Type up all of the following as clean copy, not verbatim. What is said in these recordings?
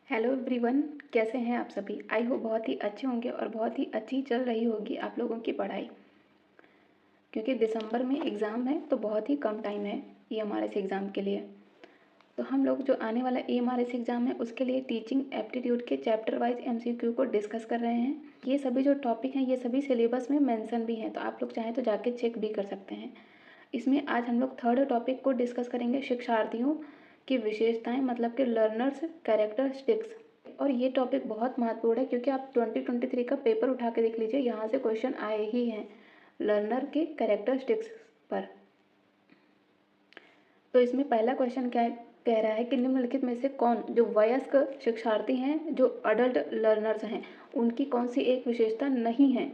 Hello everyone, कैसे हैं आप सभी। आई होप बहुत ही अच्छे होंगे और बहुत ही अच्छी चल रही होगी आप लोगों की पढ़ाई, क्योंकि दिसंबर में एग्ज़ाम है तो बहुत ही कम टाइम है ईएमआरएस एग्ज़ाम के लिए। तो हम लोग जो आने वाला ईएमआरएस एग्ज़ाम है उसके लिए टीचिंग एप्टीट्यूड के चैप्टर वाइज एमसीक्यू को डिस्कस कर रहे हैं। ये सभी जो टॉपिक हैं ये सभी सिलेबस में मेंशन भी हैं, तो आप लोग चाहें तो जाके चेक भी कर सकते हैं। इसमें आज हम लोग थर्ड टॉपिक को डिस्कस करेंगे, शिक्षार्थियों की विशेषताएं, मतलब कि लर्नर्स कैरेक्टरिस्टिक्स। और ये टॉपिक बहुत महत्वपूर्ण है क्योंकि आप 2023 का पेपर उठा के देख लीजिए, यहाँ से क्वेश्चन आए ही हैं लर्नर के कैरेक्टरिस्टिक्स पर। तो इसमें पहला क्वेश्चन क्या कह रहा है कि निम्नलिखित में से कौन, जो वयस्क शिक्षार्थी हैं, जो अडल्ट लर्नर्स हैं, उनकी कौन सी एक विशेषता नहीं है।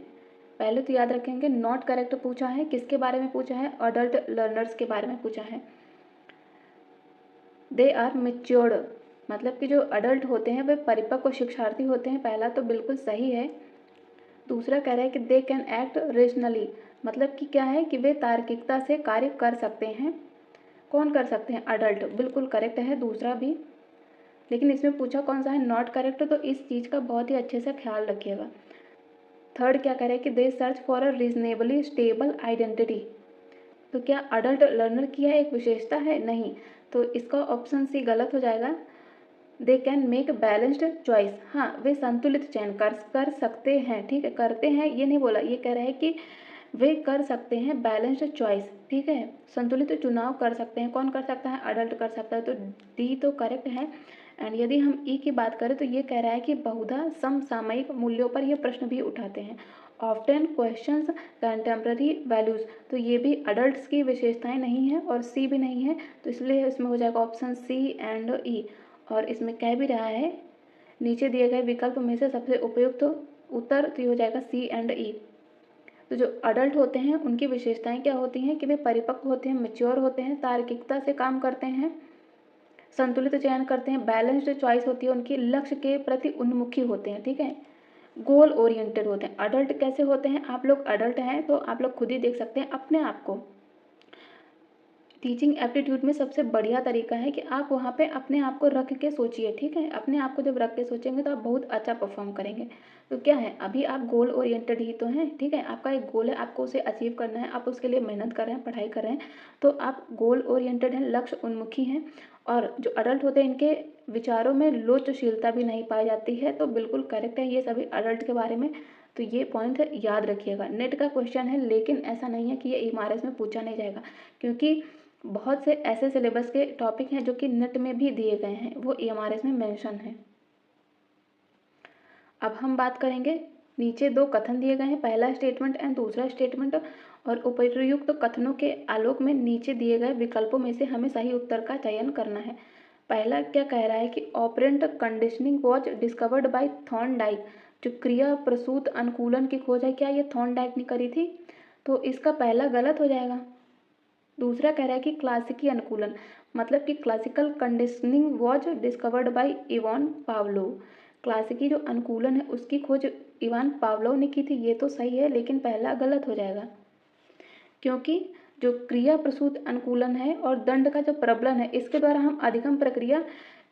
पहले तो याद रखेंगे, नॉट करेक्ट पूछा है, किसके बारे में पूछा है, अडल्ट लर्नर्स के बारे में पूछा है। दे आर मेच्योर्ड, मतलब कि जो अडल्ट होते हैं वे परिपक्व शिक्षार्थी होते हैं, पहला तो बिल्कुल सही है। दूसरा कह रहा है कि दे कैन एक्ट रेशनली, मतलब कि क्या है कि वे तार्किकता से कार्य कर सकते हैं। कौन कर सकते हैं, अडल्ट, बिल्कुल करेक्ट है दूसरा भी। लेकिन इसमें पूछा कौन सा है, नॉट करेक्ट, तो इस चीज़ का बहुत ही अच्छे से ख्याल रखिएगा। थर्ड क्या कह रहा है कि they search for a reasonably stable identity, तो क्या अडल्ट लर्नर की यह एक विशेषता है, नहीं, तो इसका ऑप्शन सी गलत हो जाएगा। They can make balanced choice, हाँ वे संतुलित चयन कर सकते हैं, ठीक है, करते हैं ये नहीं बोला, ये कह रहा है कि वे कर सकते हैं बैलेंस्ड चॉइस, ठीक है, संतुलित चुनाव कर सकते हैं। कौन कर सकता है, अडल्ट कर सकता है, तो डी तो करेक्ट है। एंड यदि हम ई की बात करें तो ये कह रहा है कि बहुधा समसामयिक मूल्यों पर ये प्रश्न भी उठाते हैं, ऑफ्टन क्वेश्चंस कंटेम्प्रेरी वैल्यूज़, तो ये भी अडल्ट्स की विशेषताएं नहीं है और सी भी नहीं है, तो इसलिए इसमें हो जाएगा ऑप्शन सी एंड ई। और इसमें कह भी रहा है नीचे दिए गए विकल्प में से सबसे उपयुक्त उत्तर, तो ये हो जाएगा सी एंड ई। तो जो अडल्ट होते हैं उनकी विशेषताएं क्या होती हैं कि वे परिपक्व होते हैं, मेच्योर होते हैं, तार्किकता से काम करते हैं, संतुलित चयन करते हैं, बैलेंस्ड चॉइस होती है उनकी, लक्ष्य के प्रति उन्मुखी होते हैं, ठीक है, गोल ओरिएंटेड होते हैं। अडल्ट कैसे होते हैं, आप लोग अडल्ट हैं तो आप लोग खुद ही देख सकते हैं अपने आप को। टीचिंग एप्टीट्यूड में सबसे बढ़िया तरीका है कि आप वहाँ पे अपने आप को रख के सोचिए, ठीक है, अपने आप को जब रख के सोचेंगे तो आप बहुत अच्छा परफॉर्म करेंगे। तो क्या है, अभी आप गोल ओरिएंटेड ही तो हैं, ठीक है, आपका एक गोल है, आपको उसे अचीव करना है, आप उसके लिए मेहनत कर रहे हैं, पढ़ाई कर रहे हैं, तो आप गोल ओरिएंटेड हैं, लक्ष्य उन्मुखी हैं। और जो अडल्ट होते हैं इनके विचारों में लोचशीलता भी नहीं पाई जाती है, तो बिल्कुल करेक्ट है ये सभी अडल्ट के बारे में। तो ये पॉइंट याद रखिएगा, नेट का क्वेश्चन है, लेकिन ऐसा नहीं है कि ये ईएमआरएस में पूछा नहीं जाएगा, क्योंकि बहुत से ऐसे सिलेबस के टॉपिक हैं जो कि नेट में भी दिए गए हैं, वो ईएमआरएस में मेंशन है। अब हम बात करेंगे, नीचे दो कथन दिए गए हैं, पहला स्टेटमेंट एंड दूसरा स्टेटमेंट, और उपर्युक्त कथनों के आलोक में नीचे दिए गए विकल्पों में से हमें सही उत्तर का चयन करना है। पहला क्या कह रहा है कि operant conditioning was discovered bye Thorndike, जो क्रिया प्रसूत अनुकूलन की खोज है, क्या ये थॉर्नडाइक ने करी थी, तो इसका पहला गलत हो जाएगा। दूसरा कह रहा है कि क्लासिकी अनुकूलन, मतलब कि classical conditioning was discovered by Ivan Pavlov, क्लासिकी जो अनुकूलन है उसकी खोज इवान पावलोव ने की थी, ये तो सही है, लेकिन पहला गलत हो जाएगा, क्योंकि जो क्रिया प्रसूत अनुकूलन है और दंड का जो प्रबलन है, इसके द्वारा हम अधिगम प्रक्रिया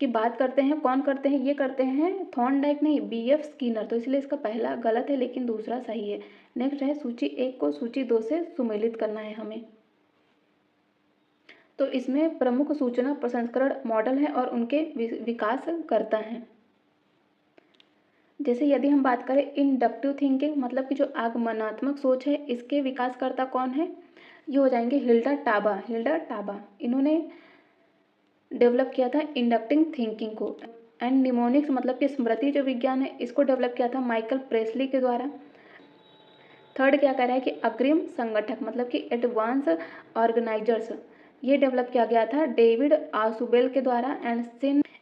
की बात करते हैं। कौन करते हैं, ये करते हैं थॉर्नडाइक नहीं, बीएफ स्किनर, तो इसलिए इसका पहला गलत है लेकिन दूसरा सही है। नेक्स्ट है सूची 1 को सूची 2 से सुमेलित करना है हमें। तो इसमें प्रमुख सूचना प्रसंस्करण मॉडल है और उनके विकास करता है। जैसे यदि हम बात करें इंडक्टिव थिंकिंग, मतलब कि जो आगमनात्मक सोच है, इसके विकासकर्ता कौन है, ये हो जाएंगे हिल्डा टाबा। हिल्डा टाबा इन्होंने डेवलप किया था इंडक्टिव थिंकिंग को। एंड निमोनिक्स, मतलब कि स्मृति जो विज्ञान है, इसको डेवलप किया था माइकल प्रेसली के द्वारा। थर्ड क्या कह रहा है कि अग्रिम संगठक, मतलब कि एडवांस ऑर्गेनाइजर्स, ये डेवलप किया गया था डेविड आसुबेल के द्वारा।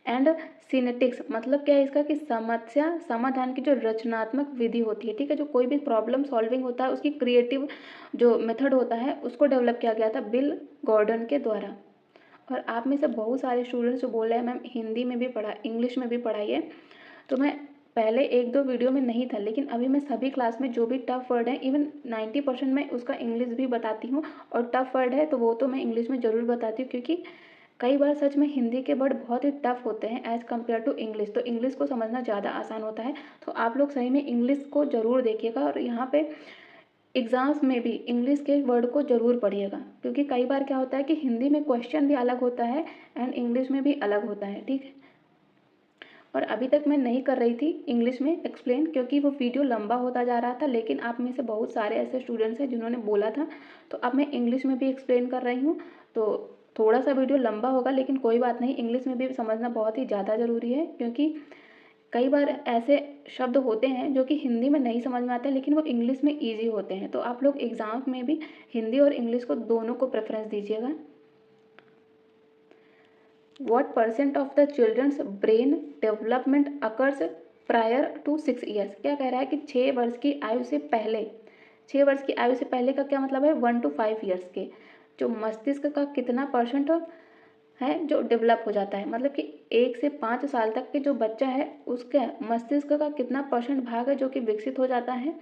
एंड सिनेटिक्स, मतलब क्या है इसका कि समस्या समाधान की जो रचनात्मक विधि होती है, ठीक है, जो कोई भी प्रॉब्लम सॉल्विंग होता है उसकी क्रिएटिव जो मेथड होता है उसको डेवलप किया गया था बिल गॉर्डन के द्वारा। और आप में से बहुत सारे स्टूडेंट्स जो बोल रहे हैं मैम हिंदी में भी पढ़ा, इंग्लिश में भी पढ़ाइए, तो मैं पहले 1-2 वीडियो में नहीं था, लेकिन अभी मैं सभी क्लास में जो भी टफ वर्ड है, इवन 90% मैं उसका इंग्लिश भी बताती हूँ, और टफ वर्ड है तो वो तो मैं इंग्लिश में ज़रूर बताती हूँ, क्योंकि कई बार सच में हिंदी के वर्ड बहुत ही टफ होते हैं एज़ कम्पेयर टू इंग्लिश, तो इंग्लिश को समझना ज़्यादा आसान होता है। तो आप लोग सही में इंग्लिश को ज़रूर देखिएगा और यहाँ पे एग्ज़ाम्स में भी इंग्लिश के वर्ड को ज़रूर पढ़िएगा, क्योंकि कई बार क्या होता है कि हिंदी में क्वेश्चन भी अलग होता है एंड इंग्लिश में भी अलग होता है, ठीक है। और अभी तक मैं नहीं कर रही थी इंग्लिश में एक्सप्लेन, क्योंकि वो वीडियो लंबा होता जा रहा था, लेकिन आप में से बहुत सारे ऐसे स्टूडेंट्स हैं जिन्होंने बोला था, तो अब मैं इंग्लिश में भी एक्सप्लेन कर रही हूँ। तो थोड़ा सा वीडियो लंबा होगा, लेकिन कोई बात नहीं, इंग्लिश में भी समझना बहुत ही ज़्यादा ज़रूरी है, क्योंकि कई बार ऐसे शब्द होते हैं जो कि हिंदी में नहीं समझ में आते हैं, लेकिन वो इंग्लिश में ईजी होते हैं। तो आप लोग एग्ज़ाम में भी हिंदी और इंग्लिश को दोनों को प्रेफरेंस दीजिएगा। What % of the childrens brain development occurs prior to 6 years? क्या कह रहा है कि 6 वर्ष की आयु से पहले, 6 वर्ष की आयु से पहले का क्या मतलब है, 1 to 5 ईयर्स के जो मस्तिष्क का कितना % है जो डेवलप हो जाता है, मतलब कि 1 से 5 साल तक के जो बच्चा है उसके मस्तिष्क का कितना % भाग है जो कि विकसित हो जाता है,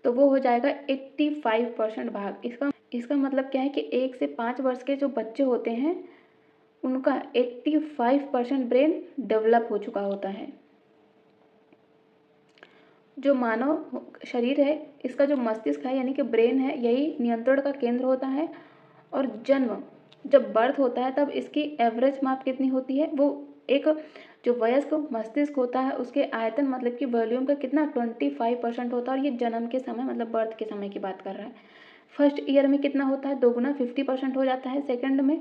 तो वो हो जाएगा 85% भाग। इसका मतलब क्या है कि 1 से 5 वर्ष के जो बच्चे होते हैं उनका 85% ब्रेन डेवलप हो चुका होता है। जो मानव शरीर है इसका जो मस्तिष्क है यानी कि ब्रेन है, यही नियंत्रण का केंद्र होता है। और जब बर्थ होता है तब इसकी एवरेज माप कितनी होती है, वो एक जो वयस्क मस्तिष्क होता है उसके आयतन मतलब कि वॉल्यूम का कितना 25% होता है, और ये जन्म के समय मतलब बर्थ के समय की बात कर रहा है। फर्स्ट ईयर में कितना होता है, दोगुना 50% हो जाता है। सेकेंड में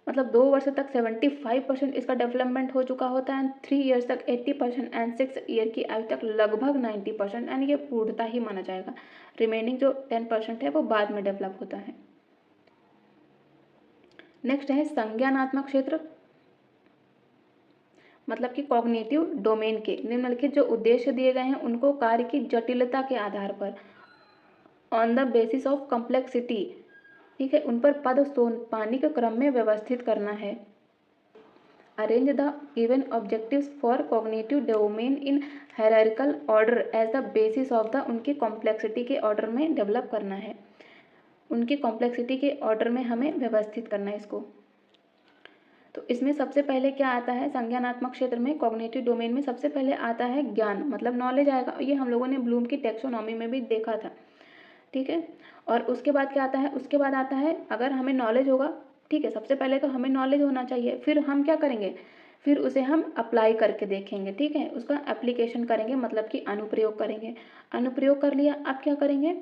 मतलब 2 वर्ष तक 75% इसका डेवलपमेंट हो चुका होता है, 3 ईयर्स तक 80% एंड 6 ईयर की आयु तक लगभग 90%, एंड ये पूर्णता ही माना जाएगा। रिमेनिंग जो 10% है वो बाद में डेवलप होता है। नेक्स्ट है संज्ञानात्मक क्षेत्र, मतलब कि कॉग्निटिव डोमेन के निम्नलिखित जो उद्देश्य दिए गए हैं उनको कार्य की जटिलता के आधार पर on the basis of complexity, ठीक है, उन पर पद सोपानी के क्रम में व्यवस्थित करना है। Arrange the given objectives for cognitive domain in hierarchical order as the basis of the, उनकी कॉम्प्लेक्सिटी के ऑर्डर में डेवलप करना है, उनकी कॉम्प्लेक्सिटी के ऑर्डर में हमें व्यवस्थित करना है इसको। तो इसमें सबसे पहले क्या आता है, संज्ञानात्मक क्षेत्र में कॉग्निटिव डोमेन में सबसे पहले आता है ज्ञान, मतलब नॉलेज आएगा। ये हम लोगों ने ब्लूम की टेक्सोनॉमी में भी देखा था, ठीक है। और उसके बाद क्या आता है, उसके बाद आता है अगर हमें नॉलेज होगा, ठीक है, सबसे पहले तो हमें नॉलेज होना चाहिए, फिर हम क्या करेंगे, फिर उसे हम अप्लाई करके देखेंगे, ठीक है, उसका एप्लीकेशन करेंगे, मतलब कि अनुप्रयोग करेंगे। अनुप्रयोग कर लिया, अब क्या करेंगे,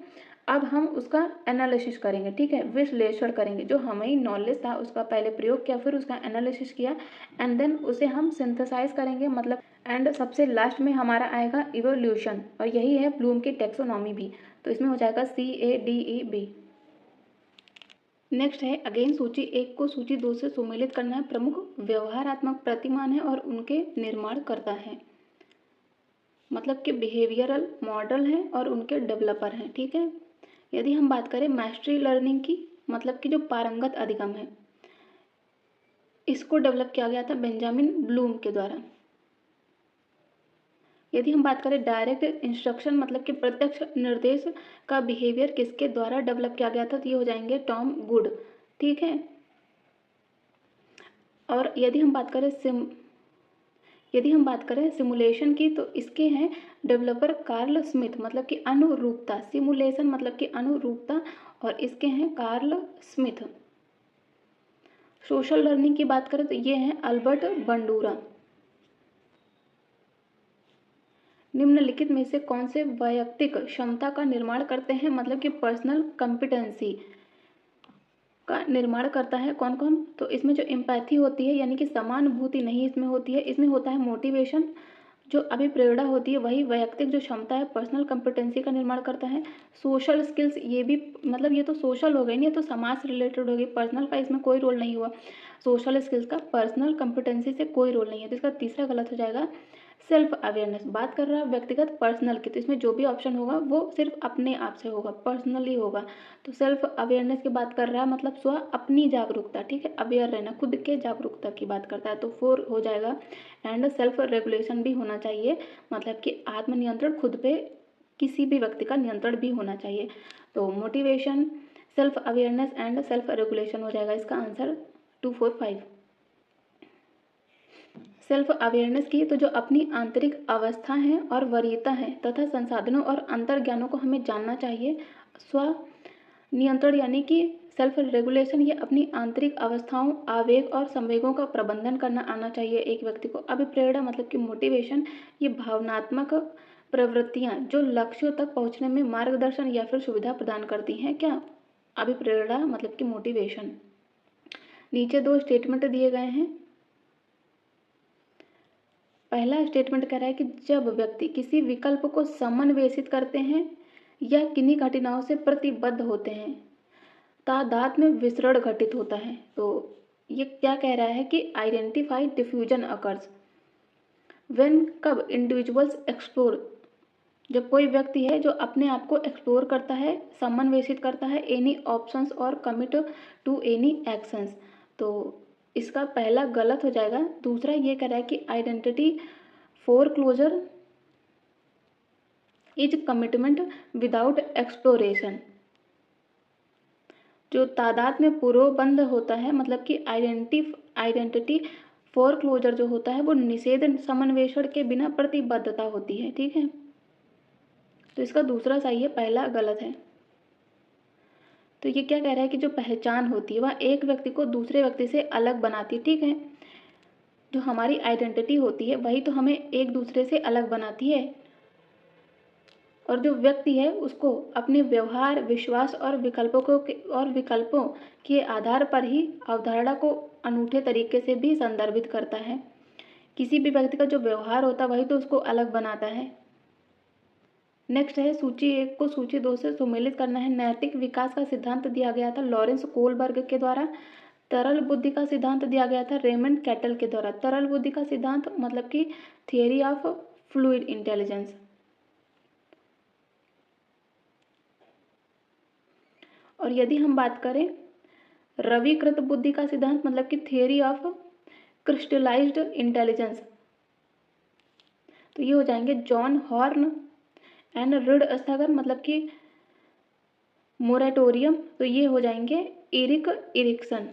अब हम उसका एनालिसिस करेंगे, ठीक है, विश्लेषण करेंगे। जो हमें नॉलेज था उसका पहले प्रयोग किया, फिर उसका एनालिसिस किया, एंड देन उसे हम सिंथेसाइज करेंगे, मतलब एंड सबसे लास्ट में हमारा आएगा इवोल्यूशन, और यही है ब्लूम की टेक्सोनॉमी भी। तो इसमें हो जाएगा CADEB। नेक्स्ट है अगेन सूची 1 को सूची 2 से सुमेलित करना है। प्रमुख व्यवहारात्मक प्रतिमान है और उनके निर्माण करता है, मतलब कि बिहेवियरल मॉडल हैं और उनके डेवलपर हैं, ठीक है। यदि हम बात करें मास्टरी लर्निंग की, मतलब कि जो पारंगत अधिगम है, इसको डेवलप किया गया था बेंजामिन ब्लूम के द्वारा। यदि हम बात करें डायरेक्ट इंस्ट्रक्शन, मतलब कि प्रत्यक्ष निर्देश का बिहेवियर किसके द्वारा डेवलप किया गया था, तो ये हो जाएंगे टॉम गुड, ठीक है। और यदि हम बात करें सिमुलेशन की, तो इसके हैं डेवलपर कार्ल स्मिथ, मतलब कि अनुरूपता, सिमुलेशन मतलब कि अनुरूपता, और इसके हैं कार्ल स्मिथ। सोशल लर्निंग की बात करें तो ये हैं अल्बर्ट बंडूरा। निम्नलिखित में से कौन से वैयक्तिक क्षमता का निर्माण करते हैं, मतलब कि पर्सनल कॉम्पिटेंसी का निर्माण करता है, कौन कौन, तो इसमें जो एम्पैथी होती है यानी कि समानुभूति नहीं इसमें होती है, इसमें होता है मोटिवेशन, जो अभिप्रेरणा होती है, वही वैयक्तिक जो क्षमता है पर्सनल कॉम्पिटेंसी का निर्माण करता है। सोशल स्किल्स, ये भी मतलब ये तो सोशल हो गई नहीं, ये तो समाज से रिलेटेड होगी, पर्सनल का इसमें कोई रोल नहीं हुआ। सोशल स्किल्स का पर्सनल कॉम्पिटेंसी से कोई रोल नहीं है, तो इसका तीसरा गलत हो जाएगा। सेल्फ अवेयरनेस बात कर रहा है व्यक्तिगत पर्सनल की, तो इसमें जो भी ऑप्शन होगा वो सिर्फ अपने आप से होगा, पर्सनली होगा। तो सेल्फ अवेयरनेस की बात कर रहा है, मतलब स्व अपनी जागरूकता, ठीक है, अवेयर रहना, खुद के जागरूकता की बात करता है, तो 4 हो जाएगा। एंड सेल्फ रेगुलेशन भी होना चाहिए, मतलब कि आत्मनियंत्रण, खुद पे किसी भी व्यक्ति का नियंत्रण भी होना चाहिए। तो motivation, self awareness and self regulation हो जाएगा इसका आंसर 245। सेल्फ अवेयरनेस की तो जो अपनी आंतरिक अवस्था है और वरीयता है तथा संसाधनों और अंतर्ज्ञानों को हमें जानना चाहिए। स्व नियंत्रण यानी कि सेल्फ रेगुलेशन, ये अपनी आंतरिक अवस्थाओं, आवेग और संवेगों का प्रबंधन करना आना चाहिए एक व्यक्ति को। अभिप्रेरणा मतलब कि मोटिवेशन, ये भावनात्मक प्रवृत्तियां जो लक्ष्यों तक पहुंचने में मार्गदर्शन या फिर सुविधा प्रदान करती हैं। क्या? अभिप्रेरणा मतलब कि मोटिवेशन। नीचे दो स्टेटमेंट दिए गए हैं। पहला स्टेटमेंट कह रहा है कि जब व्यक्ति किसी विकल्प को समन्वयित करते हैं या किन्हीं घटनाओं से प्रतिबद्ध होते हैं, तादात्म्य विसरण घटित होता है। तो ये क्या कह रहा है कि आइडेंटिफाई डिफ्यूजन अकर्स व्हेन, कब इंडिविजुअल्स एक्सप्लोर, जब कोई व्यक्ति है जो अपने आप को एक्सप्लोर करता है, समन्वयित करता है, एनी ऑप्शंस और कमिट टू एनी एक्शंस। तो इसका पहला गलत हो जाएगा। दूसरा ये कह रहा है कि identity foreclosure is commitment without exploration. जो तादाद में पूर्वबंध होता है, मतलब कि आइडेंटिटी फोरक्लोजर जो होता है वो निषेध समन्वेषण के बिना प्रतिबद्धता होती है। ठीक है, तो इसका दूसरा सही है, पहला गलत है। तो ये क्या कह रहा है कि जो पहचान होती है वह एक व्यक्ति को दूसरे व्यक्ति से अलग बनाती है। ठीक है, जो हमारी आइडेंटिटी होती है वही तो हमें एक दूसरे से अलग बनाती है, और जो व्यक्ति है उसको अपने व्यवहार, विश्वास और विकल्पों के आधार पर ही अवधारणा को अनूठे तरीके से भी संदर्भित करता है। किसी भी व्यक्ति का जो व्यवहार होता है वही तो उसको अलग बनाता है। नेक्स्ट है सूची 1 को सूची 2 से सुमेलित करना है। नैतिक विकास का सिद्धांत दिया गया था लॉरेंस कोलबर्ग के द्वारा। तरल बुद्धि का सिद्धांत दिया गया था रेमंड कैटल के द्वारा। तरल बुद्धि का सिद्धांत मतलब कि थियरी ऑफ फ्लूइड इंटेलिजेंस। और यदि हम बात करें रविकृत बुद्धि का सिद्धांत मतलब कि थियरी ऑफ क्रिस्टलाइज्ड इंटेलिजेंस, तो ये हो जाएंगे जॉन हॉर्न एंड ऋण स्थगन मतलब कि मोरेटोरियम, तो ये हो जाएंगे एरिक एरिक्सन।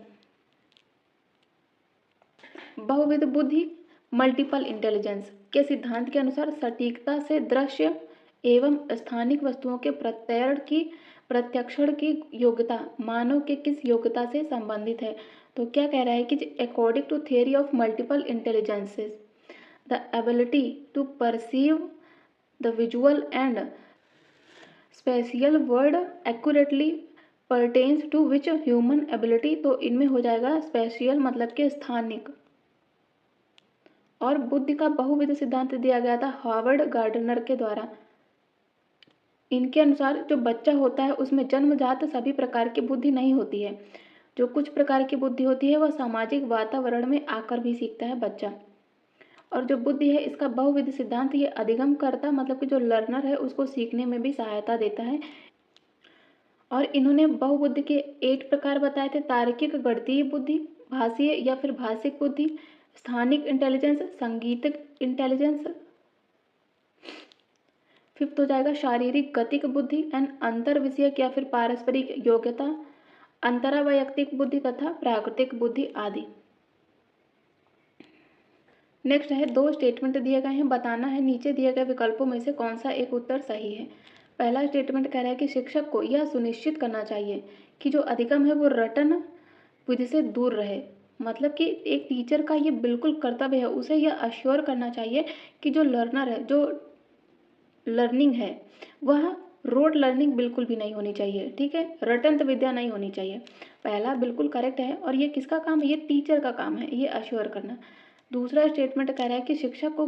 बहुविध बुद्धि मल्टीपल इंटेलिजेंस के सिद्धांत के अनुसार सटीकता से दृश्य एवं स्थानिक वस्तुओं के प्रत्यक्षण की योग्यता मानव के किस योग्यता से संबंधित है। तो क्या कह रहा है कि according to theory of multiple intelligences the ability to perceive the visual and spatial world accurately pertains to which human ability, तो इनमें हो जाएगा स्पेशियल मतलब के स्थानिक। और बुद्धि का बहुविध सिद्धांत दिया गया था हार्वर्ड गार्डनर के द्वारा। इनके अनुसार जो बच्चा होता है उसमें जन्मजात सभी प्रकार की बुद्धि नहीं होती है। जो कुछ प्रकार की बुद्धि होती है वह सामाजिक वातावरण में आकर भी सीखता है बच्चा। और जो बुद्धि है इसका बहुविध सिद्धांत ये अधिगम करता मतलब कि जो लर्नर है उसको सीखने में भी सहायता देता है। और इन्होंने बहुबुद्धि के 8 प्रकार बताए थे। तार्किक गणितीय बुद्धि, भाषीय या फिर भाषिक बुद्धि, स्थानिक इंटेलिजेंस, सांगीतिक इंटेलिजेंस, 5th हो जाएगा शारीरिक गतिक बुद्धि एंड अंतर विषयक या फिर पारस्परिक योग्यता, अंतरावैयक्तिक बुद्धि तथा प्राकृतिक बुद्धि आदि। नेक्स्ट है 2 स्टेटमेंट दिए गए हैं, बताना है नीचे दिए गए विकल्पों में से कौन सा एक उत्तर सही है। पहला स्टेटमेंट कह रहा है कि शिक्षक को यह सुनिश्चित करना चाहिए कि जो अधिगम है वो रटन विधि से दूर रहे। मतलब कि एक टीचर का ये बिल्कुल कर्तव्य है, उसे यह अश्योर करना चाहिए कि जो लर्नर है, जो लर्निंग है वह रोड लर्निंग बिल्कुल भी नहीं होनी चाहिए। ठीक है, रटंत विद्या नहीं होनी चाहिए। पहला बिल्कुल करेक्ट है, और ये किसका काम है? ये टीचर का काम है ये अश्योर करना। दूसरा स्टेटमेंट कह रहा है कि शिक्षक को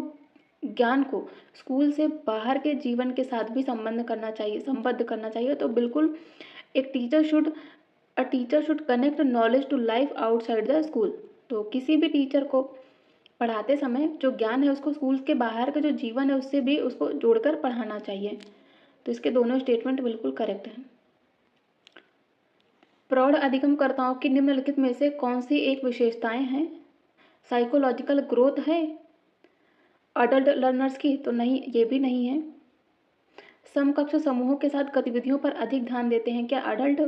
ज्ञान को स्कूल से बाहर के जीवन के साथ भी संबंध करना चाहिए, संबद्ध करना चाहिए। तो बिल्कुल एक teacher should connect knowledge to life outside the school. तो किसी भी टीचर को पढ़ाते समय जो ज्ञान है उसको स्कूल के बाहर का जो जीवन है उससे भी उसको जोड़कर पढ़ाना चाहिए। तो इसके दोनों स्टेटमेंट बिल्कुल करेक्ट हैं। प्रौढ़ अधिगमकर्ताओं की निम्नलिखित में से कौन सी एक विशेषताएं हैं? साइकोलॉजिकल ग्रोथ है अडल्ट लर्नर्स की? तो नहीं, ये भी नहीं है। समकक्ष समूहों के साथ गतिविधियों पर अधिक ध्यान देते हैं क्या अडल्ट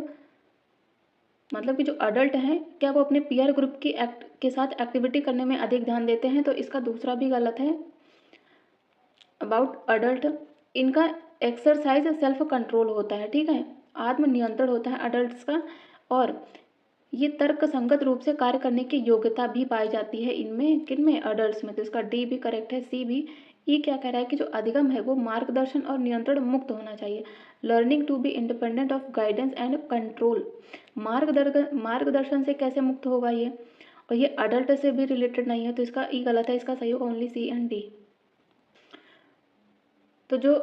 मतलब कि जो अडल्ट हैं क्या वो अपने पीयर ग्रुप की के साथ एक्टिविटी करने में अधिक ध्यान देते हैं, तो इसका दूसरा भी गलत है। अबाउट अडल्ट, इनका एक्सरसाइज सेल्फ कंट्रोल होता है, ठीक है, आत्म नियंत्रण होता है अडल्ट्स का, और ये तर्क संगत रूप से कार्य करने की योग्यता भी पाई जाती है इनमें, किन में, अडल्ट्स में। तो इसका डी भी करेक्ट है, सी भी। ई क्या कह रहा है कि जो अधिगम है वो मार्गदर्शन और नियंत्रण मुक्त होना चाहिए, learning to be independent of guidance and control. मार्गदर्शन से कैसे मुक्त होगा ये, और ये अडल्ट से भी रिलेटेड नहीं है, तो इसका ई गलत है, इसका सही होगा ओनली सी एंड डी। तो जो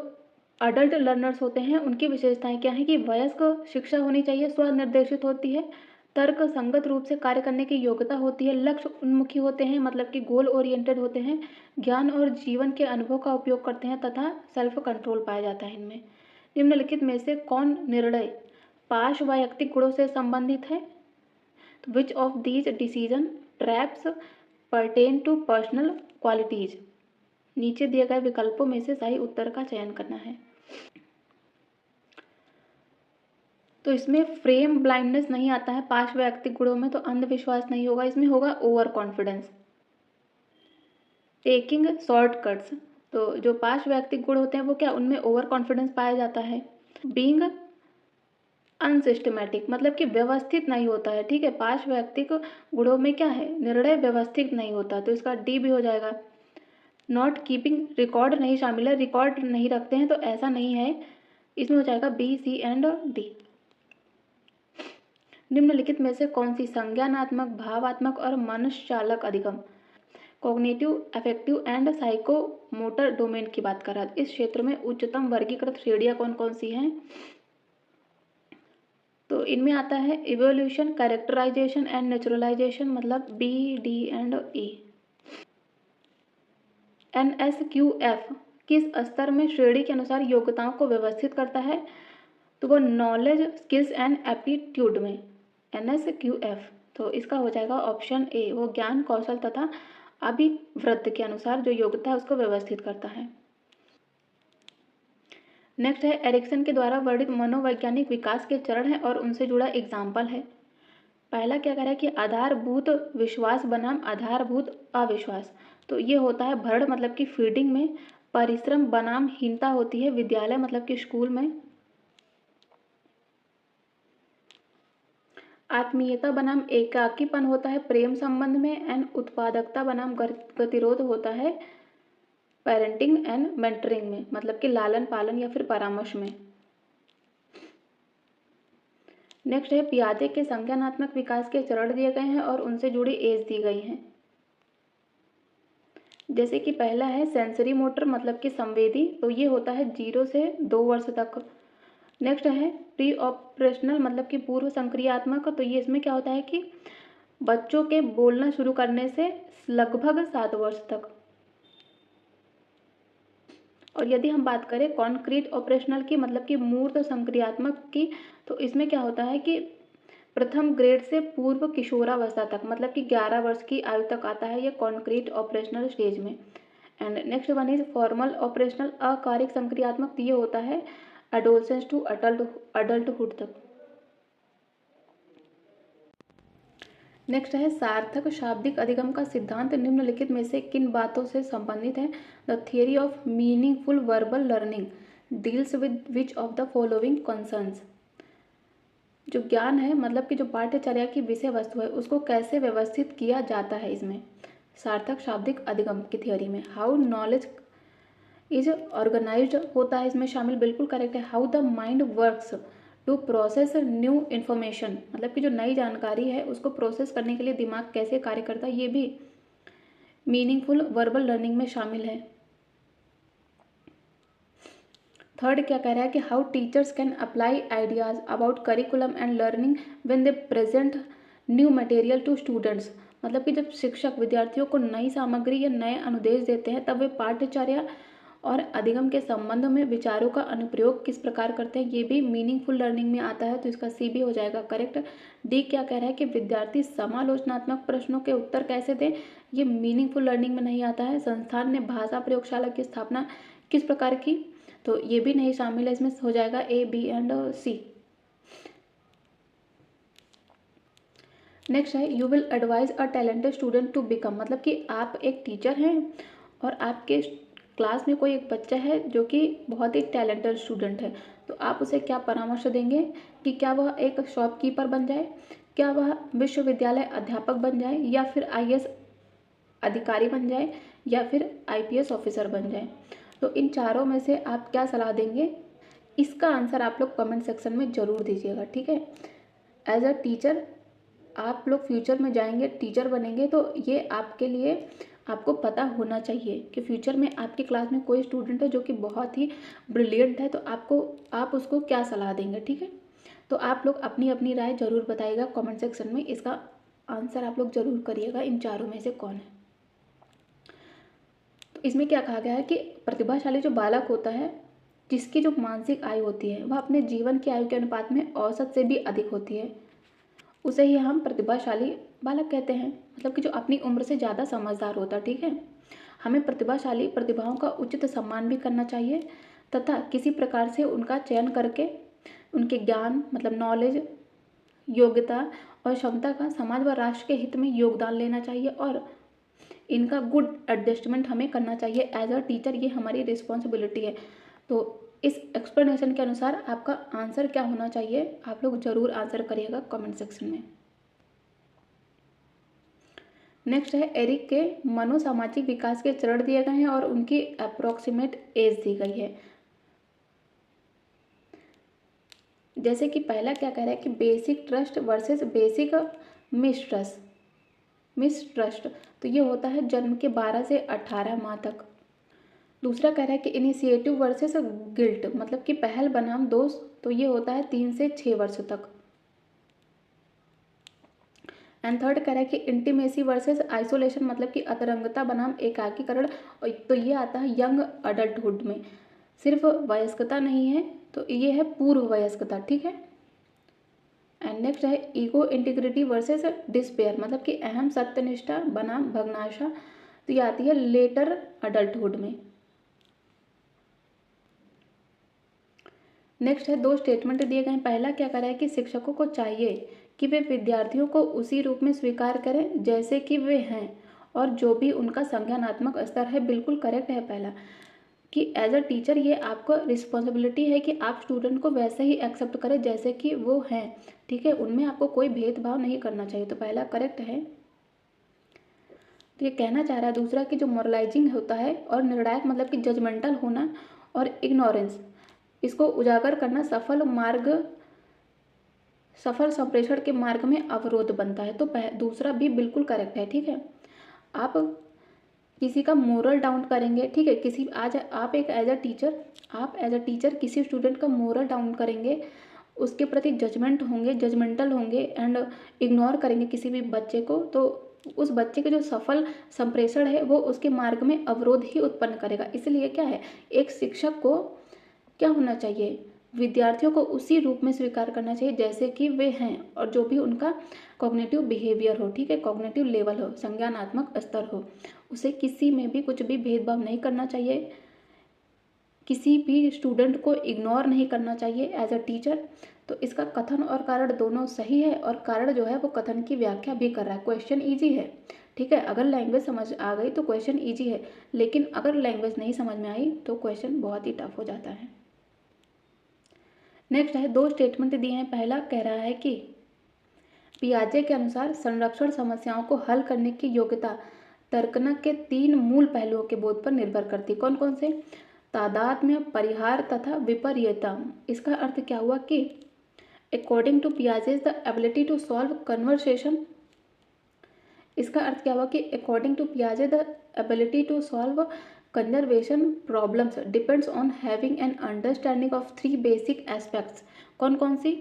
अडल्ट लर्नर्स होते हैं उनकी विशेषताएं क्या है कि वयस्क शिक्षा होनी चाहिए, स्वनिर्देशित होती है, तर्क संगत रूप से कार्य करने की योग्यता होती है, लक्ष्य उन्मुखी होते हैं मतलब कि गोल ओरिएंटेड होते हैं, ज्ञान और जीवन के अनुभव का उपयोग करते हैं तथा सेल्फ कंट्रोल पाया जाता है इनमें। निम्नलिखित में से कौन निर्णय पाश वैयक्तिक गुणों से संबंधित है, which of these decision traps pertain to personal qualities. नीचे दिए गए विकल्पों में से सही उत्तर का चयन करना है। तो इसमें फ्रेम ब्लाइंडनेस नहीं आता है पार्श्व वैयक्तिक गुणों में, तो अंधविश्वास नहीं होगा, इसमें होगा ओवर कॉन्फिडेंस। टेकिंग शॉर्टकट्स, तो जो पार्श्व वैयक्तिक गुण होते हैं वो क्या, उनमें ओवर कॉन्फिडेंस पाया जाता है। बीइंग अनसिस्टमैटिक, मतलब कि व्यवस्थित नहीं होता है, ठीक है, पार्श्व वैयक्तिक गुणों में क्या है, निर्णय व्यवस्थित नहीं होता, तो इसका डी भी हो जाएगा। नॉट कीपिंग रिकॉर्ड नहीं शामिल है, रिकॉर्ड नहीं रखते हैं, तो ऐसा नहीं है, इसमें हो जाएगा बी, सी एंड डी। निम्नलिखित में से कौन सी संज्ञानात्मक, भावात्मक और मनश्चालक अधिगम, cognitive, affective and psychomotor domain की बात कर रहा है, इस क्षेत्र में उच्चतम वर्गीकृत श्रेणियां कौन कौन सी हैं, तो इनमें आता है इवोल्यूशन, कैरेक्टराइजेशन एंड नेचुरलाइजेशन, मतलब B, D and E. NSQF किस स्तर में श्रेणी के अनुसार योग्यताओं को व्यवस्थित करता है, तो वो नॉलेज, स्किल्स एंड एप्टीट्यूड में, NSQF। तो इसका हो जाएगा ऑप्शन ए, वो ज्ञान, कौशल तथा अभिवृत्ति के अनुसार जो योग्यता है उसको व्यवस्थित करता है। नेक्स्ट है एरिक्सन के द्वारा वर्णित मनोवैज्ञानिक विकास के चरण है और उनसे जुड़ा एग्जाम्पल है। पहला क्या कह रहा है कि आधारभूत विश्वास बनाम आधारभूत अविश्वास, तो ये होता है भरण मतलब कि फीडिंग में, परिश्रम बनाम हीनता होती है विद्यालय मतलब कि स्कूल में, आत्मीयता बनाम एकाकीपन होता है प्रेम संबंध में, एंड उत्पादकता बनाम गतिरोध होता है पेरेंटिंग एंड मेंटरिंग में, मतलब कि लालन पालन या फिर परामर्श में। नेक्स्ट है पियाजे के संज्ञानात्मक विकास के चरण दिए गए हैं और उनसे जुड़ी एज दी गई है। जैसे कि पहला है सेंसरी मोटर मतलब कि संवेदी, तो ये होता है 0 से 2 वर्ष तक। नेक्स्ट है प्री ऑपरेशनल मतलब कि पूर्व संक्रियात्मक, तो ये इसमें क्या होता है कि बच्चों के बोलना शुरू करने से लगभग 7 वर्ष तक। और यदि हम बात करें कॉन्क्रीट ऑपरेशनल की मतलब कि मूर्त संक्रियात्मक की, तो इसमें क्या होता है कि प्रथम ग्रेड से पूर्व किशोरावस्था तक, मतलब कि 11 वर्ष की आयु तक आता है ये कॉन्क्रीट ऑपरेशनल स्टेज में। And next one is formal operational अकारिक संक्रियात्मक, ये होता है एडोलसेंस टू अडल्टहुड तक। नेक्स्ट है सार्थक शाब्दिक अधिगम का सिद्धांत निम्नलिखित में से किन बातों से संबंधित है, the theory of meaningful verbal learning deals with which of the following concerns. जो ज्ञान है मतलब कि जो पाठ्यचर्या की विषय वस्तु है उसको कैसे व्यवस्थित किया जाता है इसमें, सार्थक शाब्दिक अधिगम की थियोरी में। हाउ नॉलेज इज ऑर्गेनाइज्ड होता है इसमें शामिल, बिल्कुल करेक्ट है। How the mind works to process new information, मतलब कि जो नई जानकारी है उसको प्रोसेस करने के लिए दिमाग कैसे कार्य करता है, ये भी मीनिंगफुल वर्बल लर्निंग में शामिल है। थर्ड क्या कह रहा है कि how teachers can apply ideas about curriculum and learning when they present new material to students, मतलब कि जब शिक्षक विद्यार्थियों को नई सामग्री या नए अनुदेश देते हैं तब वे पाठ्यचर्या और अधिगम के संबंध में विचारों का अनुप्रयोग किस प्रकार करते हैं, ये भी मीनिंगफुल लर्निंग में आता है, तो इसका सी भी हो जाएगा करेक्ट। डी क्या कह रहा है कि विद्यार्थी समालोचनात्मक प्रश्नों के उत्तर कैसे दें, ये मीनिंगफुल लर्निंग में नहीं आता है। संस्थान ने भाषा प्रयोगशाला की स्थापना किस प्रकार की, तो ये भी नहीं शामिल है, इसमें हो जाएगा A, B and C. Next है you will advise a talented student to become, मतलब कि आप एक टीचर हैं और आपके क्लास में कोई एक बच्चा है जो कि बहुत ही टैलेंटेड स्टूडेंट है, तो आप उसे क्या परामर्श देंगे कि क्या वह एक शॉपकीपर बन जाए, क्या वह विश्वविद्यालय अध्यापक बन जाए, या फिर आईएएस अधिकारी बन जाए, या फिर आईपीएस ऑफिसर बन जाए। तो इन चारों में से आप क्या सलाह देंगे, इसका आंसर आप लोग कमेंट सेक्शन में ज़रूर दीजिएगा, ठीक है। एज अ टीचर आप लोग फ्यूचर में जाएंगे, टीचर बनेंगे, तो ये आपके लिए आपको पता होना चाहिए कि फ्यूचर में आपकी क्लास में कोई स्टूडेंट है जो कि बहुत ही ब्रिलियंट है, तो आप उसको क्या सलाह देंगे, ठीक है। तो आप लोग अपनी अपनी राय ज़रूर बताइएगा कमेंट सेक्शन में, इसका आंसर आप लोग ज़रूर करिएगा इन चारों में से कौन है। तो इसमें क्या कहा गया है कि प्रतिभाशाली जो बालक होता है, जिसकी जो मानसिक आयु होती है वह अपने जीवन की आयु के अनुपात में औसत से भी अधिक होती है, उसे ही हम प्रतिभाशाली बालक कहते हैं, मतलब कि जो अपनी उम्र से ज़्यादा समझदार होता है, ठीक है। हमें प्रतिभाशाली प्रतिभाओं का उचित सम्मान भी करना चाहिए तथा किसी प्रकार से उनका चयन करके उनके ज्ञान, मतलब नॉलेज, योग्यता और क्षमता का समाज व राष्ट्र के हित में योगदान लेना चाहिए और इनका गुड एडजस्टमेंट हमें करना चाहिए एज अ टीचर, ये हमारी रिस्पॉन्सिबिलिटी है। तो इस एक्सप्लेनेशन के अनुसार आपका आंसर क्या होना चाहिए, आप लोग ज़रूर आंसर करिएगा कमेंट सेक्शन में। नेक्स्ट है एरिक के मनोसामाजिक विकास के चरण दिए गए हैं और उनकी अप्रोक्सीमेट एज दी गई है। जैसे कि पहला क्या कह रहा है कि basic trust versus basic mistrust, तो ये होता है जन्म के 12 से 18 माह तक। दूसरा कह रहा है कि इनिशिएटिव वर्सेस गिल्ट, मतलब कि पहल बनाम दोष, तो ये होता है 3 से 6 वर्ष तक। एंड थर्ड कह रहा है कि इंटीमेसी वर्सेस आइसोलेशन, मतलब कि अंतरंगता बनाम एकाकीकरण, तो ये आता है यंग अडल्टहुड में। सिर्फ वयस्कता नहीं है, तो ये है पूर्व वयस्कता, ठीक है। एंड नेक्स्ट है ईगो इंटीग्रिटी वर्सेस डिस्पेयर, मतलब कि अहम सत्यनिष्ठा बनाम भग्नाशा, तो ये आती है लेटर अडल्टहुड में। नेक्स्ट है दो स्टेटमेंट दिए गए हैं। पहला क्या कह रहा है कि शिक्षकों को चाहिए कि वे विद्यार्थियों को उसी रूप में स्वीकार करें जैसे कि वे हैं और जो भी उनका संज्ञानात्मक स्तर है, बिल्कुल करेक्ट है पहला, कि एज अ टीचर ये आपका रिस्पॉन्सिबिलिटी है कि आप स्टूडेंट को वैसे ही एक्सेप्ट करें जैसे कि वो हैं, ठीक है, उनमें आपको कोई भेदभाव नहीं करना चाहिए, तो पहला करेक्ट है। तो ये कहना चाह रहा है दूसरा कि जो मोरलाइजिंग होता है और निर्णायक, मतलब कि जजमेंटल होना और इग्नोरेंस, इसको उजागर करना सफल संप्रेषण के मार्ग में अवरोध बनता है, तो दूसरा भी बिल्कुल करेक्ट है, ठीक है। आप किसी का मोरल डाउन करेंगे, ठीक है, किसी आज आप एक एज अ टीचर किसी स्टूडेंट का मोरल डाउन करेंगे, उसके प्रति जजमेंटल होंगे एंड इग्नोर करेंगे किसी भी बच्चे को, तो उस बच्चे के जो सफल संप्रेषण है वो उसके मार्ग में अवरोध ही उत्पन्न करेगा। इसलिए क्या है, एक शिक्षक को क्या होना चाहिए, विद्यार्थियों को उसी रूप में स्वीकार करना चाहिए जैसे कि वे हैं और जो भी उनका कॉग्निटिव बिहेवियर हो, ठीक है, कॉग्निटिव लेवल हो, संज्ञानात्मक स्तर हो, उसे किसी में भी कुछ भी भेदभाव नहीं करना चाहिए, किसी भी स्टूडेंट को इग्नोर नहीं करना चाहिए एज अ टीचर। तो इसका कथन और कारण दोनों सही है और कारण जो है वो कथन की व्याख्या भी कर रहा है। क्वेश्चन ईजी है, ठीक है, अगर लैंग्वेज समझ आ गई तो क्वेश्चन ईजी है, लेकिन अगर लैंग्वेज नहीं समझ में आई तो क्वेश्चन बहुत ही टफ हो जाता है। नेक्स्ट है दो स्टेटमेंट दिए हैं। पहला कह रहा है कि पियाजे के अनुसार संरक्षण समस्याओं को हल करने की योग्यता तर्कना के 3 मूल पहलुओं के बोध पर निर्भर करती। कौन कौन से, तादात्म्य, परिहार तथा विपर्ययता। इसका अर्थ क्या हुआ कि अकॉर्डिंग टू पियाजे the ability to solve conversation, इसका अर्थ क्या हुआ कि अकॉर्डिंग टू पियाजे the ability to solve conservation problems depends on having an understanding of 3 basic aspects. कौन कौन सी,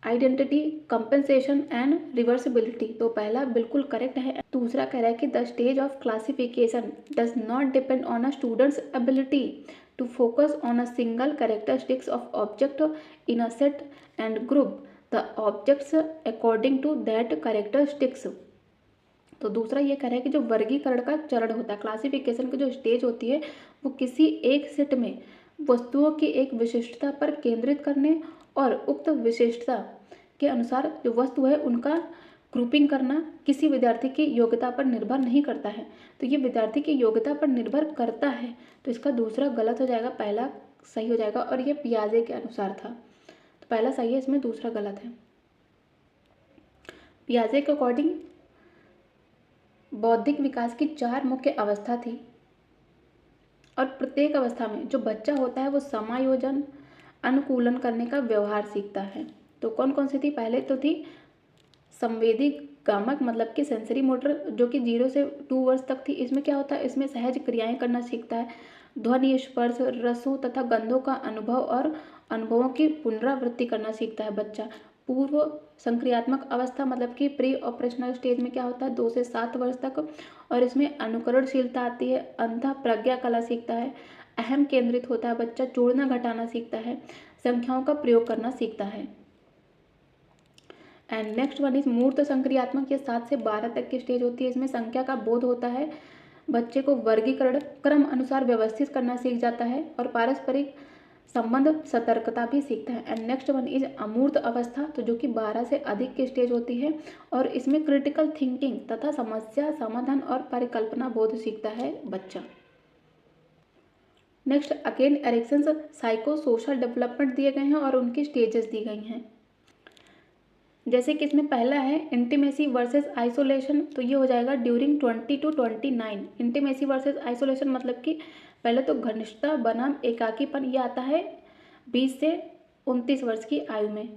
आइडेंटिटी, कंपेंसेशन एंड रिवर्सिबिलिटी, तो पहला बिल्कुल करेक्ट है। दूसरा कह रहा है कि the stage of classification does not depend on a student's ability to focus on a single characteristics of object in a set and group the objects according to that characteristics. तो दूसरा ये कह रहा है कि जो वर्गीकरण का चरण होता है, क्लासिफिकेशन की जो स्टेज होती है, वो किसी एक सेट में वस्तुओं की एक विशिष्टता पर केंद्रित करने और उक्त विशिष्टता के अनुसार जो वस्तु है उनका ग्रुपिंग करना किसी विद्यार्थी की योग्यता पर निर्भर नहीं करता है। तो ये विद्यार्थी की योग्यता पर निर्भर करता है, तो इसका दूसरा गलत हो जाएगा, पहला सही हो जाएगा। और ये पियाजे के अनुसार था, तो पहला सही है, इसमें दूसरा गलत है। पियाजे के अकॉर्डिंग बौद्धिक विकास की 4 मुख्य अवस्था थी और प्रत्येक अवस्था में जो बच्चा होता है वो समायोजन अनुकूलन करने का व्यवहार सीखता है। तो कौन कौन सी थी? पहले तो थी संवेदी गामक मतलब कि सेंसरी मोटर, जो कि 0 से 2 वर्ष तक थी। इसमें क्या होता है? इसमें सहज क्रियाएं करना सीखता है, ध्वनि, स्पर्श, रसों तथा गंधों का अनुभव और अनुभवों की पुनरावृत्ति करना सीखता है बच्चा। पूर्व संक्रियात्मक अवस्था मतलब कि प्री ऑपरेशनल स्टेज में क्या होता है? 2 से 7 वर्ष तक, और इसमें अनुकरणशीलता आती है, अंतः प्रज्ञा कला सीखता है, अहम केंद्रित होता है बच्चा, जोड़ना घटाना सीखता है, संख्याओं का प्रयोग करना सीखता है। एंड नेक्स्ट वन इज मूर्त संक्रियात्मक, ये 7 से 12 तक की स्टेज होती है। इसमें संख्या का बोध होता है, बच्चे को वर्गीकरण क्रम अनुसार व्यवस्थित करना सीख जाता है और पारस्परिक संबंध सतर्कता भी सीखता है। एंड नेक्स्ट वन इज अमूर्त अवस्था, तो जो कि 12 से अधिक की स्टेज होती है और इसमें क्रिटिकल थिंकिंग तथा समस्या समाधान और परिकल्पना बोध सीखता है बच्चा। Next again Erikson's psycho social development दिए गए हैं और उनकी स्टेजेस दी गई हैं। जैसे कि इसमें पहला है इंटीमेसी वर्सेस आइसोलेशन, तो ये हो जाएगा during 20 to 29। Intimacy versus isolation मतलब कि पहले तो घनिष्ठता बनाम एकाकीपन, ये आता है 20 से 29 वर्ष की आयु में।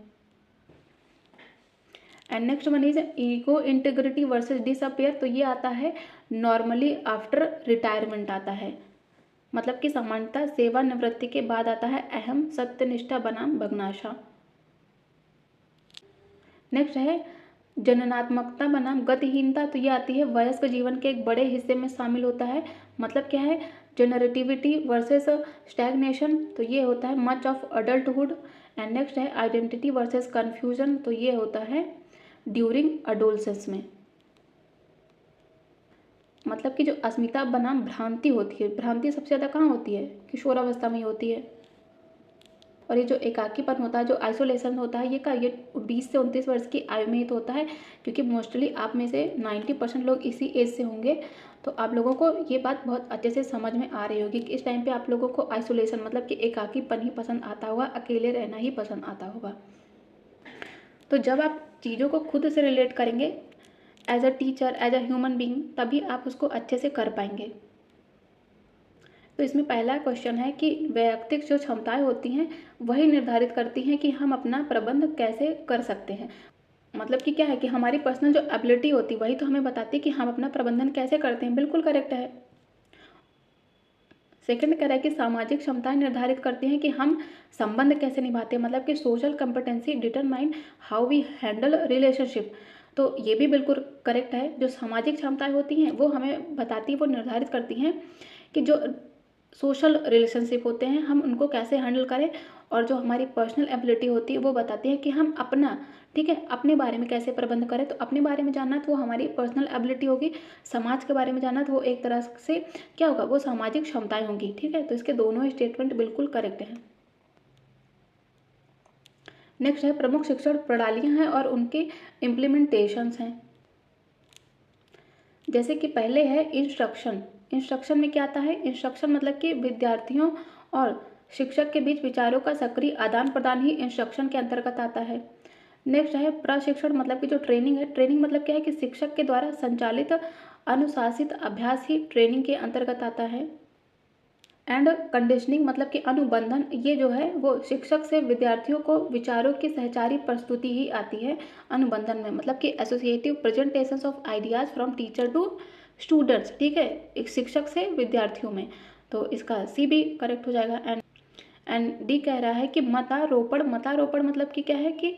And next one is ego integrity versus disappear, तो ये आता है नॉर्मली आफ्टर रिटायरमेंट आता है, मतलब कि समानता सेवानिवृत्ति के बाद आता है अहम सत्यनिष्ठा बनाम भग्नाशा। नेक्स्ट है जननात्मकता बनाम गतिहीनता, तो ये आती है वयस्क जीवन के एक बड़े हिस्से में शामिल होता है, मतलब क्या है? जनरेटिविटी वर्सेस स्टैग्नेशन, तो ये होता है much of adulthood. And next है आइडेंटिटी वर्सेस कन्फ्यूजन, तो ये होता है ड्यूरिंग अडोलसेंस में, मतलब कि जो अस्मिता बनाम भ्रांति होती है, भ्रांति सबसे ज़्यादा कहाँ होती है? किशोरावस्था में ही होती है। और ये जो एकाकीपन होता है, जो आइसोलेशन होता है, ये 20 से 29 वर्ष की आयु में ही तो होता है, क्योंकि मोस्टली आप में से 90% लोग इसी एज से होंगे। तो आप लोगों को ये बात बहुत अच्छे से समझ में आ रही होगी कि इस टाइम पे आप लोगों को आइसोलेशन मतलब कि एकाकीपन ही पसंद आता होगा, अकेले रहना ही पसंद आता होगा। तो जब आप चीज़ों को खुद से रिलेट करेंगे as a teacher, as a human being, तभी आप उसको अच्छे से कर पाएंगे। तो इसमें पहला क्वेश्चन है कि वैयक्तिक जो क्षमताएं होती हैं वही निर्धारित करती हैं कि हम अपना प्रबंध कैसे कर सकते हैं। मतलब कि क्या है कि हमारी पर्सनल जो एबिलिटी होती है वही तो हमें बताती है कि हम अपना प्रबंधन कैसे करते हैं। बिल्कुल करेक्ट है। सेकंड कह रहा है कि सामाजिक क्षमताएं निर्धारित करती हैं कि हम संबंध कैसे निभाते हैं, मतलब कि social competency determine how we handle relationship. तो ये भी बिल्कुल करेक्ट है। जो सामाजिक क्षमताएं होती हैं वो हमें बताती है, वो निर्धारित करती हैं कि जो सोशल रिलेशनशिप होते हैं हम उनको कैसे हैंडल करें, और जो हमारी पर्सनल एबिलिटी होती है वो बताती है कि हम अपना, ठीक है, अपने बारे में कैसे प्रबंध करें। तो अपने बारे में जानना तो वो हमारी पर्सनल एबिलिटी होगी, समाज के बारे में जानना तो वो एक तरह से क्या होगा, वो सामाजिक क्षमताएं होंगी। ठीक है, तो इसके दोनों स्टेटमेंट बिल्कुल करेक्ट हैं। नेक्स्ट है प्रमुख शिक्षण प्रणालियां हैं और उनके इम्प्लीमेंटेशंस हैं। जैसे कि पहले है इंस्ट्रक्शन। इंस्ट्रक्शन में क्या आता है? इंस्ट्रक्शन मतलब कि विद्यार्थियों और शिक्षक के बीच विचारों का सक्रिय आदान प्रदान ही इंस्ट्रक्शन के अंतर्गत आता है। नेक्स्ट है प्रशिक्षण, मतलब कि जो ट्रेनिंग है। ट्रेनिंग मतलब क्या है कि शिक्षक के द्वारा संचालित अनुशासित अभ्यास ही ट्रेनिंग के अंतर्गत आता है। एंड कंडीशनिंग मतलब कि अनुबंधन, ये जो है वो शिक्षक से विद्यार्थियों को विचारों की सहचारी प्रस्तुति ही आती है अनुबंधन में, मतलब कि associative presentations of ideas from teacher to students. ठीक है, एक शिक्षक से विद्यार्थियों में, तो इसका सी भी करेक्ट हो जाएगा। एंड डी कह रहा है कि मतारोपण। मतारोपण मतलब कि क्या है कि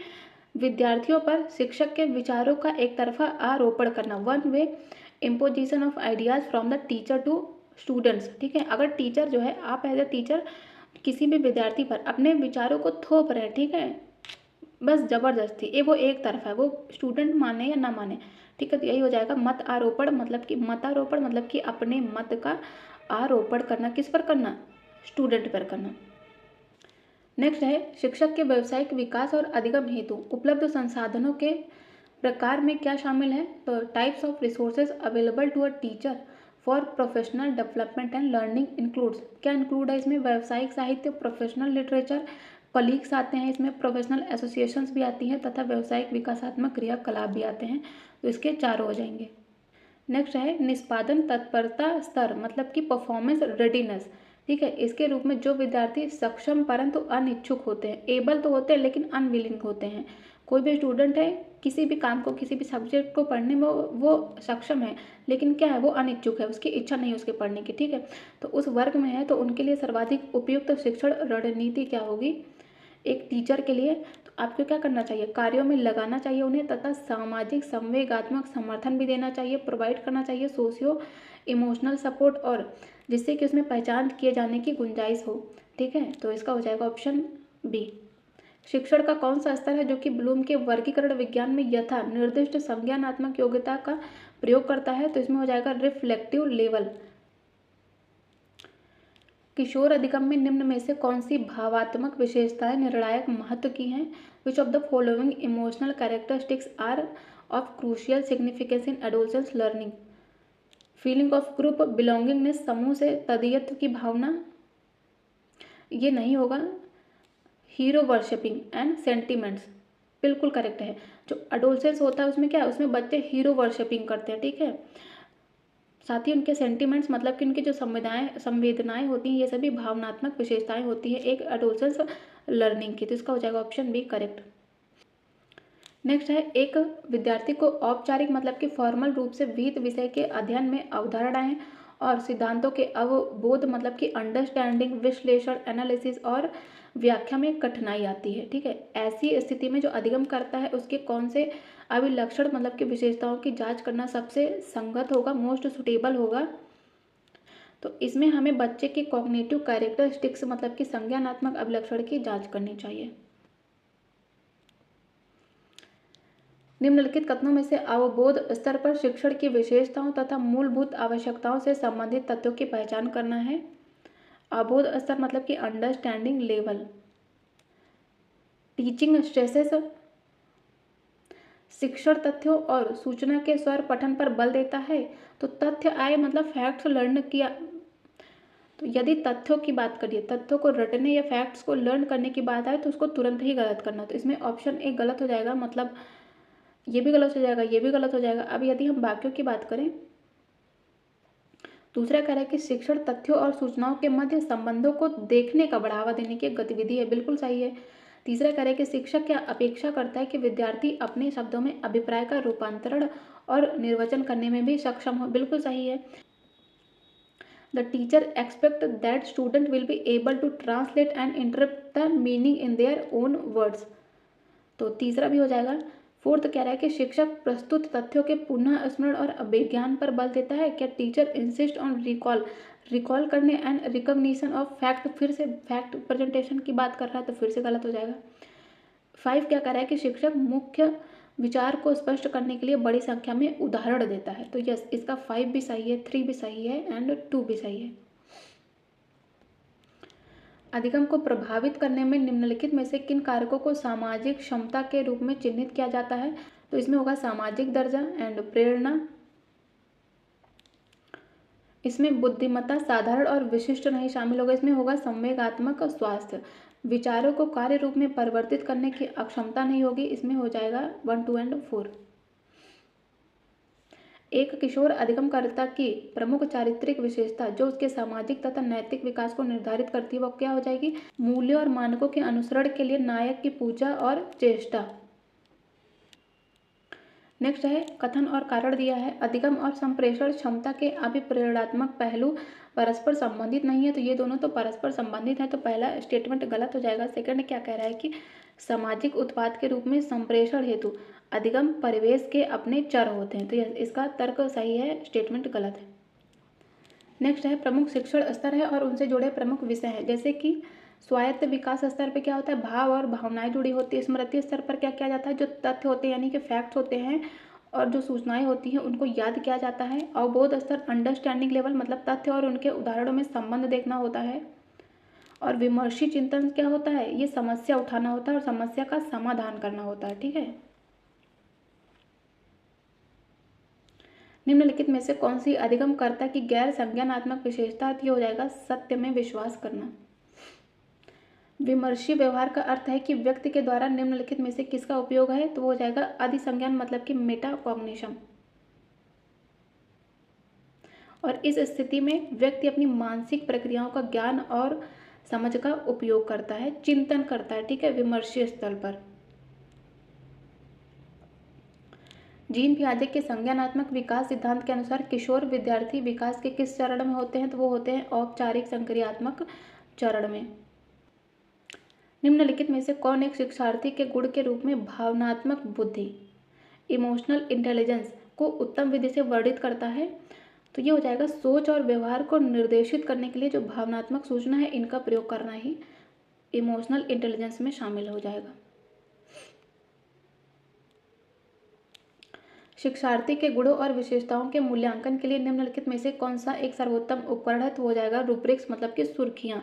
विद्यार्थियों पर शिक्षक के विचारों का एक तरफा आरोपण करना, one way imposition of ideas from the teacher to students. ठीक है, अगर टीचर जो है, आप एज अ टीचर किसी भी विद्यार्थी पर अपने विचारों को थोप रहे हैं, ठीक है, बस जबरदस्ती, ये वो एक तरफा है, वो स्टूडेंट माने या ना माने। ठीक है, तो यही हो जाएगा मत आरोपण, मतलब कि मतारोपण मतलब कि अपने मत का आरोपण करना, किस पर करना? स्टूडेंट पर करना। नेक्स्ट है शिक्षक के व्यावसायिक विकास और अधिगम हेतु उपलब्ध संसाधनों के प्रकार में क्या शामिल है। तो types of resources available to a teacher for professional development and learning includes, क्या इंक्लूड है इसमें, व्यावसायिक साहित्य, प्रोफेशनल लिटरेचर, कलीग्स आते हैं इसमें, प्रोफेशनल एसोसिएशंस भी आती हैं तथा व्यावसायिक विकासात्मक क्रियाकलाप भी आते हैं। तो इसके 4 हो जाएंगे। नेक्स्ट है निष्पादन तत्परता स्तर, मतलब कि परफॉर्मेंस रेडीनेस। ठीक है, इसके रूप में जो विद्यार्थी सक्षम परंतु अनिच्छुक होते हैं, एबल तो होते हैं लेकिन अनविलिंग होते हैं। कोई भी स्टूडेंट है किसी भी काम को, किसी भी सब्जेक्ट को पढ़ने में वो सक्षम है लेकिन क्या है, वो अनिच्छुक है, उसकी इच्छा नहीं है उसके पढ़ने की। ठीक है, तो उस वर्ग में है तो उनके लिए सर्वाधिक उपयुक्त शिक्षण रणनीति क्या होगी एक टीचर के लिए। तो आपको क्या करना चाहिए, कार्यों में लगाना चाहिए उन्हें तथा सामाजिक संवेगात्मक समर्थन भी देना चाहिए, प्रोवाइड करना चाहिए सोशियो इमोशनल सपोर्ट, और जिससे कि उसमें पहचान किए जाने की गुंजाइश हो। ठीक है, तो इसका हो जाएगा ऑप्शन बी। शिक्षण का कौन सा स्तर है जो कि ब्लूम के वर्गीकरण विज्ञान में यथा निर्दिष्ट संज्ञानात्मक योग्यता का प्रयोग करता है। तो इसमें हो जाएगा रिफ्लेक्टिव लेवल। किशोर अधिगम में निम्न में से कौन सी भावात्मक विशेषताएं निर्णायक महत्व की हैं। Which of the following emotional characteristics are of crucial significance in adolescence learning. Feeling of group belongingness, समूह से तदियत्व की भावना, ये नहीं होगा। हीरो वर्शिपिंग एंड सेंटिमेंट्स, बिल्कुल करेक्ट है। जो एडोलसेंस होता है उसमें क्या है, उसमें बच्चे हीरो वर्शिपिंग करते हैं। ठीक है, साथ ही उनके सेंटिमेंट्स मतलब कि उनकी जो संवेदनाएं होती हैं, ये सभी भावनात्मक विशेषताएं होती हैं एक एडोलसेंस लर्निंग की। तो इसका हो जाएगा ऑप्शन बी करेक्ट। नेक्स्ट है एक विद्यार्थी को औपचारिक मतलब कि फॉर्मल रूप से विहित विषय के अध्ययन में अवधारणाएं और सिद्धांतों के अवबोध मतलब कि अंडरस्टैंडिंग, विश्लेषण, एनालिसिस और व्याख्या में कठिनाई आती है। ठीक है, ऐसी स्थिति में जो अधिगम करता है उसके कौन से अभिलक्षण मतलब कि विशेषताओं की जांच करना सबसे संगत होगा, मोस्ट सुटेबल होगा। तो इसमें हमें बच्चे के कॉग्निटिव कैरेक्टरिस्टिक्स मतलब कि संज्ञानात्मक अभिलक्षण की जांच करनी चाहिए। निम्नलिखित कथनों में से अवबोध स्तर पर शिक्षण की विशेषताओं तथा मूलभूत आवश्यकताओं से संबंधित तथ्यों की पहचान करना है। अवबोध स्तर मतलब कि अंडरस्टैंडिंग लेवल। टीचिंग स्ट्रेसेस शिक्षण तथ्यों और सूचना के स्वर पठन पर बल देता है। तो तथ्य आए मतलब फैक्ट्स लर्न किया, तो यदि तथ्यों की बात करिए, तथ्यों को रटने या फैक्ट्स को लर्न करने की बात आए तो उसको तुरंत ही गलत करना। तो इसमें ऑप्शन ए गलत हो जाएगा, मतलब ये भी गलत हो जाएगा, ये भी गलत हो जाएगा। अब यदि हम बाकियों की बात करें, दूसरा कह रहा है कि शिक्षण तथ्यों और सूचनाओं के मध्य संबंधों को देखने का बढ़ावा देने की गतिविधि है, बिल्कुल सही है। तीसरा कह रहा है कि शिक्षक क्या अपेक्षा करता है कि विद्यार्थी अपने शब्दों में अभिप्राय का रूपांतरण और निर्वचन करने में भी सक्षम हो, बिल्कुल सही है। The teacher expect that student will be able to translate and interpret the meaning in their own words. तो तीसरा भी हो जाएगा। फोर्थ कह रहा है कि शिक्षक प्रस्तुत तथ्यों के पुनः स्मरण और अभिज्ञान पर बल देता है। क्या टीचर इंसिस्ट ऑन रिकॉल करने एंड रिकॉग्निशन ऑफ फैक्ट, फिर से फैक्ट प्रेजेंटेशन की बात कर रहा है तो फिर से गलत हो जाएगा। 5 क्या कह रहा है कि शिक्षक मुख्य विचार को स्पष्ट करने के लिए बड़ी संख्या में उदाहरण देता है। तो यस, इसका 5 भी सही है, 3 भी सही है एंड 2 भी सही है। अधिगम को प्रभावित करने में निम्नलिखित में से किन कारकों को सामाजिक क्षमता के रूप में चिन्हित किया जाता है। तो इसमें होगा सामाजिक दर्जा एंड प्रेरणा। इसमें बुद्धिमत्ता साधारण और विशिष्ट नहीं शामिल होगा। इसमें होगा संवेगात्मक स्वास्थ्य। विचारों को कार्य रूप में परिवर्तित करने की अक्षमता नहीं होगी। इसमें हो जाएगा 1, 2 एंड 4। एक किशोर अधिगमकर्ता की प्रमुख चारित्रिक विशेषता जो उसके सामाजिक तथा नैतिक विकास को निर्धारित करती है वो क्या हो जाएगी, मूल्यों और मानकों के अनुसरण के लिए नायक की पूजा और चेष्टा। नेक्स्ट है कथन और कारण दिया है। अधिगम और संप्रेषण क्षमता के अभिप्रेरणात्मक पहलू परस्पर संबंधित नहीं है, तो ये दोनों तो परस्पर संबंधित है, तो पहला स्टेटमेंट गलत हो जाएगा। सेकंड क्या कह रहा है कि सामाजिक उत्पाद के रूप में संप्रेषण हेतु अधिगम परिवेश के अपने चर होते हैं, तो इसका तर्क सही है, स्टेटमेंट गलत है। नेक्स्ट है प्रमुख शिक्षण स्तर है और उनसे जुड़े प्रमुख विषय हैं, जैसे कि स्वायत्त विकास स्तर पे क्या होता है, भाव और भावनाएं जुड़ी होती है। स्मृति स्तर पर क्या किया जाता है, जो तथ्य होते हैं यानी कि फैक्ट्स होते हैं और जो सूचनाएं होती हैं उनको याद किया जाता है। अवबोध स्तर अंडरस्टैंडिंग लेवल मतलब तथ्य और उनके उदाहरणों में संबंध देखना होता है। और विमर्शी चिंतन क्या होता है, ये समस्या उठाना होता है और समस्या का समाधान करना होता है। ठीक है, निम्नलिखित में से कौन सी अधिगमकर्ता की गैर संज्ञानात्मक विशेषता, ये हो जाएगा सत्य में विश्वास करना। विमर्शी व्यवहार का अर्थ है कि व्यक्ति के द्वारा निम्नलिखित में से किसका उपयोग है, तो वो हो जाएगा अधिसंज्ञान मतलब कि मेटाकॉग्निशन। और इस स्थिति में व्यक्ति अपनी मानसिक प्रक्रियाओं का ज्ञान और समझ का उपयोग करता है, चिंतन करता है। ठीक है, विमर्शी स्थल पर। जीन पियाजे के संज्ञानात्मक विकास सिद्धांत के अनुसार किशोर विद्यार्थी विकास के किस चरण में होते हैं, तो वो होते हैं औपचारिक संक्रियात्मक चरण में। निम्नलिखित में से कौन एक शिक्षार्थी के गुण के रूप में भावनात्मक बुद्धि, इमोशनल इंटेलिजेंस को उत्तम विधि से वर्णित करता है, तो ये हो जाएगा सोच और व्यवहार को निर्देशित करने के लिए जो भावनात्मक सूचना है इनका प्रयोग करना ही इमोशनल इंटेलिजेंस में शामिल हो जाएगा। शिक्षार्थी के गुणों और विशेषताओं के मूल्यांकन के लिए निम्नलिखित में से कौन सा एक सर्वोत्तम उपकरण है, तो हो जाएगा रूब्रिक्स मतलब कि सुर्खियां।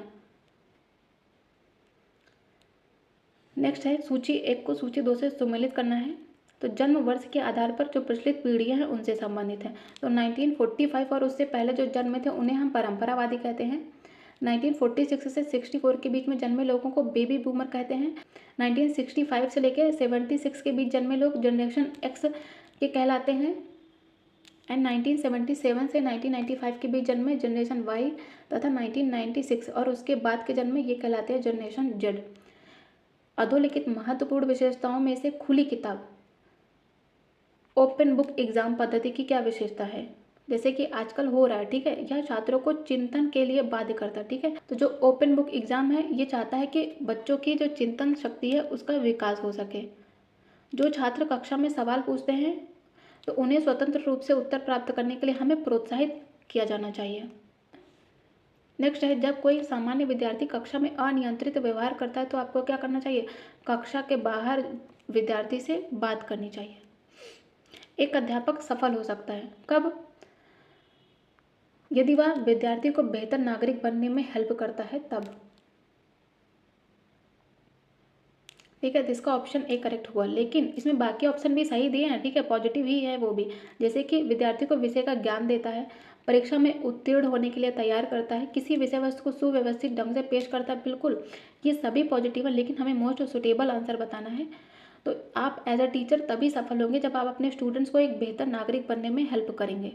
नेक्स्ट है सूची 1 को सूची 2 से सुमेलित करना है। तो जन्म वर्ष के आधार पर जो प्रचलित पीढ़ियां हैं उनसे संबंधित है। तो 1945 और उससे पहले जो जन्मे थे उन्हें हम परंपरावादी कहते हैं। 1946 से 64 के बीच में जन्मे लोगों को बेबी बूमर कहते हैं। 1965 से लेकर 76 के बीच जन्मे लोग जनरेशन एक्स के कहलाते हैं। एंड 1977 से 1995 के बीच जन्मे जनरेशन वाई तथा 1996 और उसके बाद के जन्मे ये कहलाते हैं जनरेशन जेड। अधोलिखित महत्वपूर्ण विशेषताओं में से खुली किताब ओपन बुक एग्जाम पद्धति की क्या विशेषता है, जैसे कि आजकल हो रहा है। ठीक है, यह छात्रों को चिंतन के लिए बाध्य करता है। ठीक है, तो जो ओपन बुक एग्जाम है ये चाहता है कि बच्चों की जो चिंतन शक्ति है उसका विकास हो सके। जो छात्र कक्षा में सवाल पूछते हैं तो उन्हें स्वतंत्र रूप से उत्तर प्राप्त करने के लिए हमें प्रोत्साहित किया जाना चाहिए। नेक्स्ट है जब कोई सामान्य विद्यार्थी कक्षा में अनियंत्रित व्यवहार करता है तो आपको क्या करना चाहिए, कक्षा के बाहर विद्यार्थी से बात करनी चाहिए। एक अध्यापक सफल हो सकता है कब, यदि वह विद्यार्थी को बेहतर नागरिक बनने में हेल्प करता है तब। ठीक है, तो इसका ऑप्शन ए करेक्ट हुआ, लेकिन इसमें बाकी ऑप्शन भी सही दिए हैं। ठीक है, पॉजिटिव ही है वो भी, जैसे कि विद्यार्थी को विषय का ज्ञान देता है, परीक्षा में उत्तीर्ण होने के लिए तैयार करता है, किसी विषय वस्तु को सुव्यवस्थित ढंग से पेश करता है। बिल्कुल ये सभी पॉजिटिव है, लेकिन हमें मोस्ट सुटेबल आंसर बताना है। तो आप एज अ टीचर तभी सफल होंगे जब आप अपने स्टूडेंट्स को एक बेहतर नागरिक बनने में हेल्प करेंगे।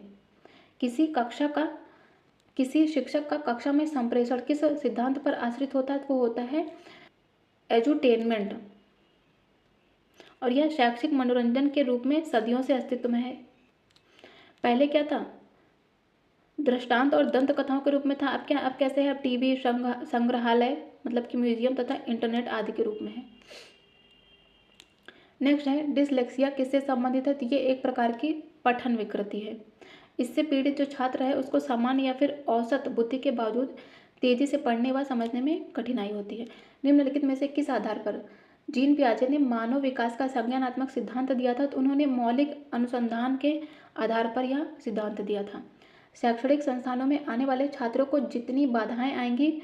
किसी शिक्षक का कक्षा में संप्रेषण किस सिद्धांत पर आश्रित होता है, वो होता है एजुटेनमेंट, और यह शैक्षिक मनोरंजन के रूप में सदियों से अस्तित्व में है। पहले क्या था, दृष्टांत और दंत कथाओं के रूप में था। अब कैसे है, अब टीवी, संग्रहालय मतलब कि म्यूजियम तथा इंटरनेट आदि के रूप में है। नेक्स्ट है डिसलेक्सिया किससे संबंधित है, तो ये एक प्रकार की पठन विकृति है। इससे पीड़ित जो छात्र है उसको सामान्य या फिर औसत बुद्धि के बावजूद तेजी से पढ़ने व समझने में कठिनाई होती है। निम्नलिखित में से किस आधार पर जीन पियाजे ने मानव विकास का संज्ञानात्मक सिद्धांत दिया था, तो उन्होंने मौलिक अनुसंधान के आधार पर यह सिद्धांत दिया था। शैक्षणिक संस्थानों में आने वाले छात्रों को जितनी बाधाएं आएंगी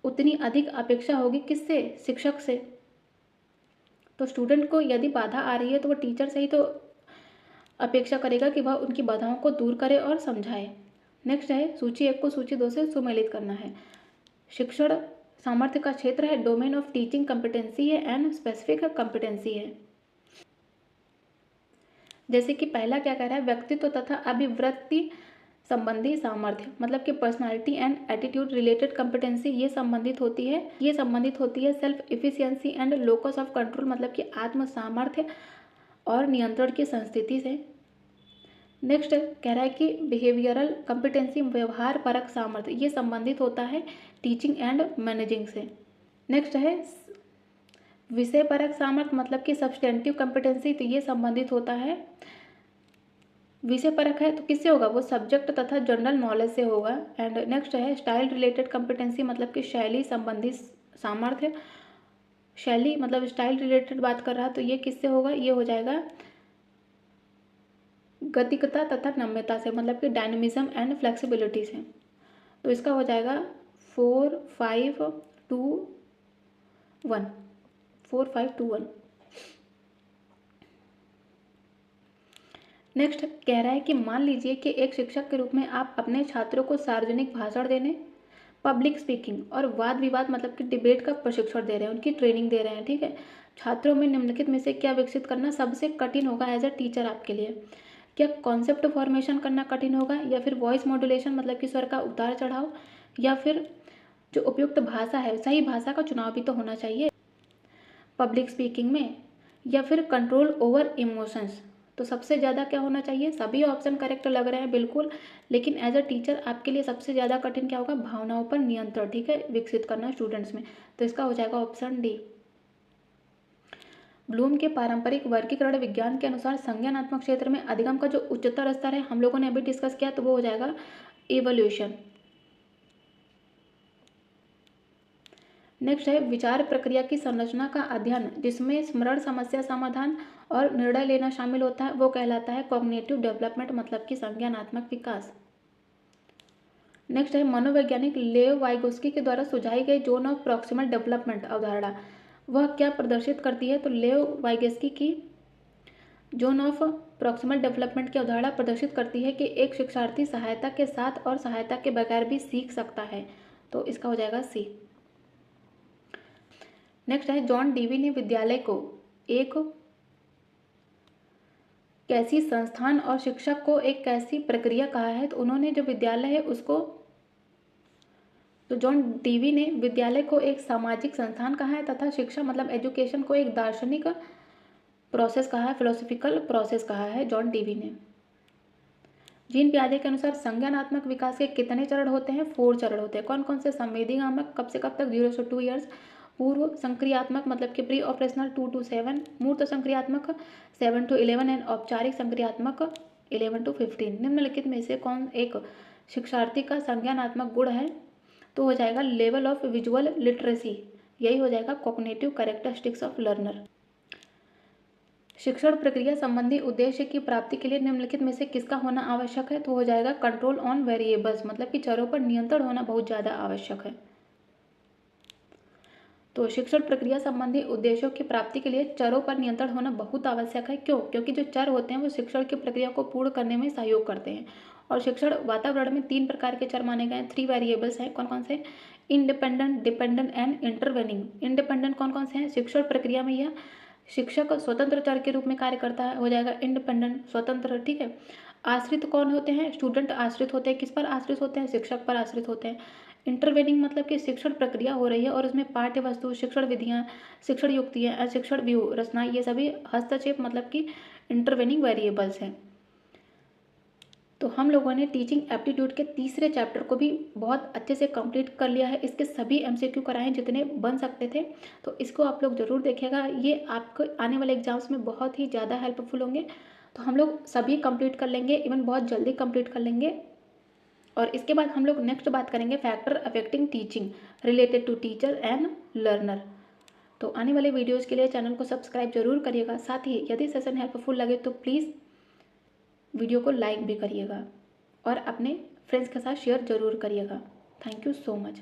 उतनी अधिक अपेक्षा होगी किससे, शिक्षक से। तो स्टूडेंट को यदि बाधा आ रही है तो वो टीचर से ही तो अपेक्षा करेगा कि वह उनकी बाधाओं को दूर करे और समझाए। नेक्स्ट है सूची 1 को सूची 2 से सुमेलित करना है। शिक्षण सामर्थ्य का क्षेत्र है, डोमेन ऑफ टीचिंग कॉम्पिटेंसी है एंड स्पेसिफिक कॉम्पिटेंसी है। जैसे कि पहला क्या कह रहा है, व्यक्तित्व तथा अभिवृत्ति संबंधी सामर्थ्य मतलब कि personality and attitude related competency ये संबंधित होती है self efficiency and locus of control मतलब कि आत्म सामर्थ्य और नियंत्रण की संस्थिति से। नेक्स्ट कह रहा है कि बिहेवियरल कॉम्पिटेंसी व्यवहार परक सामर्थ्य ये संबंधित होता है टीचिंग एंड मैनेजिंग से। नेक्स्ट है विषय परक सामर्थ्य मतलब कि सब्सटेंटिव कॉम्पिटेंसी, तो ये संबंधित होता है विषय परक है तो किससे होगा, वो सब्जेक्ट तथा जनरल नॉलेज से होगा। एंड नेक्स्ट है स्टाइल रिलेटेड कॉम्पिटेंसी मतलब कि शैली संबंधी सामर्थ्य, शैली मतलब स्टाइल रिलेटेड बात कर रहा है तो ये किससे होगा, ये हो जाएगा गतिकता तथा नम्यता से मतलब कि डायनेमिज्म एंड फ्लेक्सिबिलिटी से। तो इसका हो जाएगा 4, 5, 4-5-2-1, 4-5-2-1। नेक्स्ट कह रहा है कि मान लीजिए कि एक शिक्षक के रूप में आप अपने छात्रों को सार्वजनिक भाषण देने, पब्लिक स्पीकिंग और वाद विवाद मतलब कि डिबेट का प्रशिक्षण दे रहे हैं, उनकी ट्रेनिंग दे रहे हैं, ठीक है। छात्रों में निम्नलिखित में से क्या विकसित करना सबसे कठिन होगा एज अ टीचर आपके लिए? क्या कॉन्सेप्ट फॉर्मेशन करना कठिन होगा, या फिर वॉइस मॉड्यूलेशन मतलब कि स्वर का उतार चढ़ाव, या फिर जो उपयुक्त भाषा है, सही भाषा का चुनाव भी तो होना चाहिए पब्लिक स्पीकिंग में, या फिर कंट्रोल ओवर इमोशंस? तो सबसे ज़्यादा क्या होना चाहिए? सभी ऑप्शन करेक्ट लग रहे हैं बिल्कुल, लेकिन एज अ टीचर आपके लिए सबसे ज़्यादा कठिन क्या होगा? भावनाओं पर नियंत्रण, ठीक है, विकसित करना स्टूडेंट्स में। तो इसका हो जाएगा ऑप्शन डी। ब्लूम के पारंपरिक वर्गीकरण विज्ञान के अनुसार संज्ञानात्मक क्षेत्र में अधिगम का जो उच्चतर स्तर है, हम लोगों ने अभी डिस्कस किया, तो वो हो जाएगा इवोल्यूशन। नेक्स्ट है विचार प्रक्रिया की संरचना का अध्ययन जिसमें स्मरण, समस्या समाधान और निर्णय लेना शामिल होता है, वो कहलाता है कॉग्निटिव डेवलपमेंट मतलब कि संज्ञानात्मक विकास। नेक्स्ट है मनोवैज्ञानिक लेव वाइगोस्की के द्वारा सुझाई गई जोन ऑफ प्रॉक्सिमल डेवलपमेंट अवधारणा, वह क्या प्रदर्शित करती है? तो लेव वाइगोस्की की जोन ऑफ प्रॉक्सिमल डेवलपमेंट की अवधारणा प्रदर्शित करती है कि एक शिक्षार्थी सहायता के साथ और सहायता के बगैर भी सीख सकता है। तो इसका हो जाएगा सी। नेक्स्ट है जॉन डीवी ने विद्यालय को एक कैसी संस्थान और शिक्षक को एक कैसी प्रक्रिया कहा है? तो उन्होंने जो विद्यालय है उसको, तो जॉन डीवी ने विद्यालय को एक सामाजिक संस्थान कहा है तथा शिक्षा मतलब एजुकेशन को एक दार्शनिक प्रोसेस कहा है, फिलोसफिकल प्रोसेस कहा है जॉन डीवी ने। जीन पियाजे के अनुसार संज्ञानात्मक विकास के कितने चरण होते हैं? 4 चरण होते हैं। कौन कौन से? संवेदीगामक कब से कब तक? 0 से 2 ईयर्स। पूर्व संक्रियात्मक मतलब कि प्री ऑपरेशनल 2 to 7, मूर्त संक्रियात्मक 7 to 11 एंड औपचारिक संक्रियात्मक 11 to 15। निम्नलिखित में से कौन एक शिक्षार्थी का संज्ञानात्मक गुण है? तो हो जाएगा लेवल ऑफ विजुअल लिटरेसी, यही हो जाएगा कॉग्निटिव कैरेक्टरिस्टिक्स ऑफ लर्नर। शिक्षण प्रक्रिया संबंधी उद्देश्य की प्राप्ति के लिए निम्नलिखित में से किसका होना आवश्यक है? तो हो जाएगा कंट्रोल ऑन वेरिएबल्स मतलब कि चरों पर नियंत्रण होना बहुत ज़्यादा आवश्यक है। तो शिक्षण प्रक्रिया संबंधी उद्देश्यों की प्राप्ति के लिए चरों पर नियंत्रण होना बहुत आवश्यक है। क्यों? क्योंकि जो चर होते हैं वो शिक्षण की प्रक्रिया को पूर्ण करने में सहयोग करते हैं। और शिक्षण वातावरण में 3 प्रकार के चर माने गए हैं, 3 वेरिएबल्स हैं। कौन कौन से? Independent, dependent and intervening. Independent कौन कौन से हैं? शिक्षण प्रक्रिया में यह शिक्षक स्वतंत्र चर के रूप में कार्य करता है, हो जाएगा इंडिपेंडेंट, स्वतंत्र, ठीक है। आश्रित कौन होते हैं? स्टूडेंट आश्रित होते हैं। किस पर आश्रित होते हैं? शिक्षक पर आश्रित होते हैं। इंटरवेनिंग मतलब कि शिक्षण प्रक्रिया हो रही है और उसमें पाठ्य वस्तु, शिक्षण विधियाँ, शिक्षण युक्तियाँ, शिक्षण व्यूह रचना, ये सभी हस्तक्षेप मतलब कि इंटरवेनिंग वेरिएबल्स हैं। तो हम लोगों ने टीचिंग एप्टीट्यूड के तीसरे चैप्टर को भी बहुत अच्छे से कंप्लीट कर लिया है। इसके सभी एमसीक्यू कराए हैं जितने बन सकते थे, तो इसको आप लोग ज़रूर देखिएगा। ये आपको आने वाले एग्जाम्स में बहुत ही ज़्यादा हेल्पफुल होंगे। तो हम लोग सभी कंप्लीट कर लेंगे, इवन बहुत जल्दी कंप्लीट कर लेंगे। और इसके बाद हम लोग नेक्स्ट बात करेंगे factor affecting teaching related to teacher and learner. तो आने वाले वीडियोज़ के लिए चैनल को सब्सक्राइब जरूर करिएगा। साथ ही यदि सेशन हेल्पफुल लगे तो प्लीज़ वीडियो को लाइक भी करिएगा और अपने फ्रेंड्स के साथ शेयर ज़रूर करिएगा। Thank you so much.